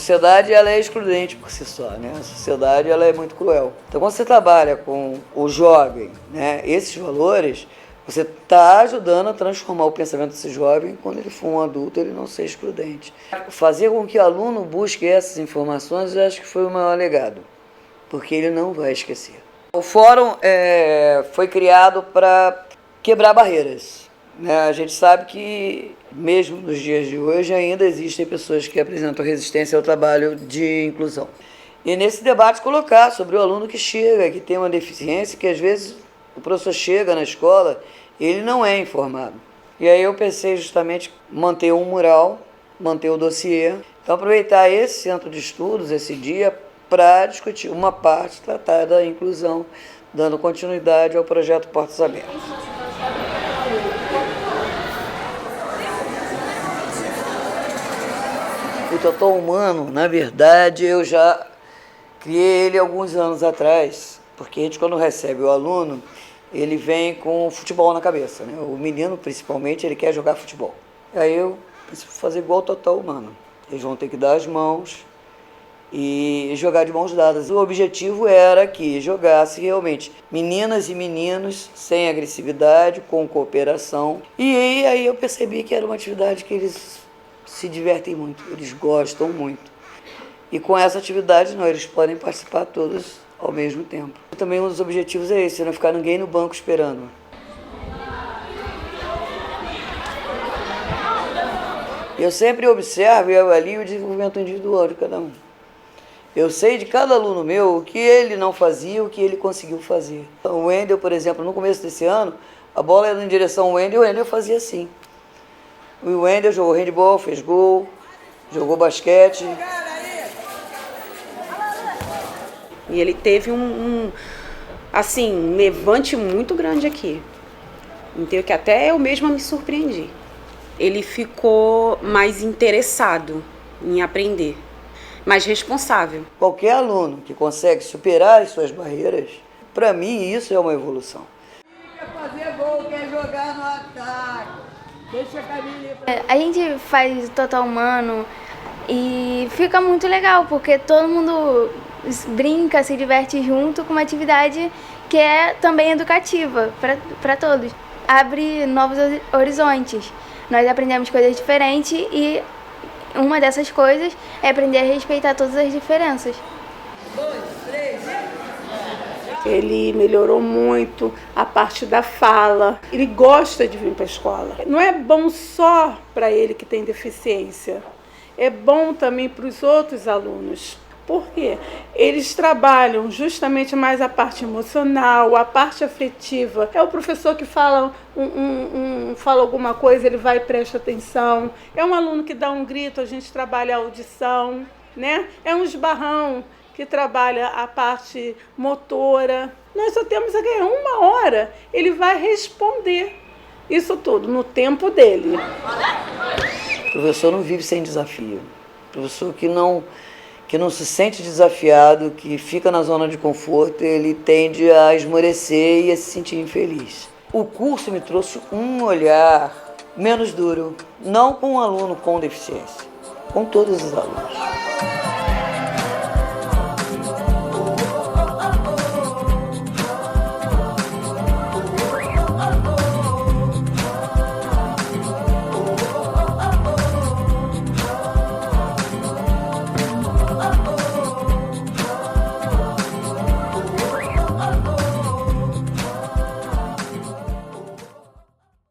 sociedade ela é excludente por si só, né? A sociedade ela é muito cruel. Então, quando você trabalha com o jovem, né, esses valores, você está ajudando a transformar o pensamento desse jovem, quando ele for um adulto, ele não ser excludente. Fazer com que o aluno busque essas informações, eu acho que foi o maior legado, porque ele não vai esquecer. O fórum foi criado para quebrar barreiras, né? A gente sabe que, mesmo nos dias de hoje, ainda existem pessoas que apresentam resistência ao trabalho de inclusão. E nesse debate colocar sobre o aluno que chega, que tem uma deficiência, que às vezes o professor chega na escola e ele não é informado. E aí eu pensei justamente manter um mural, manter o dossiê, então aproveitar esse centro de estudos, esse dia, para discutir uma parte, tratar da inclusão, dando continuidade ao projeto Portas Abertas. O Total Humano, na verdade, eu já criei ele alguns anos atrás, porque a gente, quando recebe o aluno, ele vem com futebol na cabeça, né? O menino, principalmente, ele quer jogar futebol. Aí eu preciso fazer igual o Total Humano. Eles vão ter que dar as mãos e jogar de mãos dadas. O objetivo era que jogasse realmente meninas e meninos sem agressividade, com cooperação. E aí eu percebi que era uma atividade que eles se divertem muito, eles gostam muito. E com essa atividade, não, eles podem participar todos ao mesmo tempo. Também um dos objetivos é esse, não ficar ninguém no banco esperando. Eu sempre observo e avalio o desenvolvimento individual de cada um. Eu sei de cada aluno meu o que ele não fazia, o que ele conseguiu fazer. O Wendel, por exemplo, no começo desse ano, a bola era em direção ao Wendel, o Wendel fazia assim. O Wendel jogou handball, fez gol, jogou basquete. E ele teve um levante muito grande aqui. Entendeu? Que até eu mesma me surpreendi. Ele ficou mais interessado em aprender, mais responsável. Qualquer aluno que consegue superar as suas barreiras, para mim isso é uma evolução. Quer fazer gol, quer jogar no ataque. Deixa a Camille. A gente faz Total Humano e fica muito legal, porque todo mundo brinca, se diverte junto com uma atividade que é também educativa para todos. Abre novos horizontes. Nós aprendemos coisas diferentes e uma dessas coisas é aprender a respeitar todas as diferenças. 2, 3, Ele melhorou muito a parte da fala. Ele gosta de vir para a escola. Não é bom só para ele que tem deficiência. É bom também para os outros alunos. Por quê? Eles trabalham justamente mais a parte emocional, a parte afetiva. É o professor que fala, fala alguma coisa, ele vai e presta atenção. É um aluno que dá um grito, a gente trabalha a audição, né? É um esbarrão que trabalha a parte motora. Nós só temos a ganhar 1 hora. Ele vai responder isso tudo no tempo dele. O professor não vive sem desafio. O professor que não se sente desafiado, que fica na zona de conforto, ele tende a esmorecer e a se sentir infeliz. O curso me trouxe um olhar menos duro, não com um aluno com deficiência, com todos os alunos.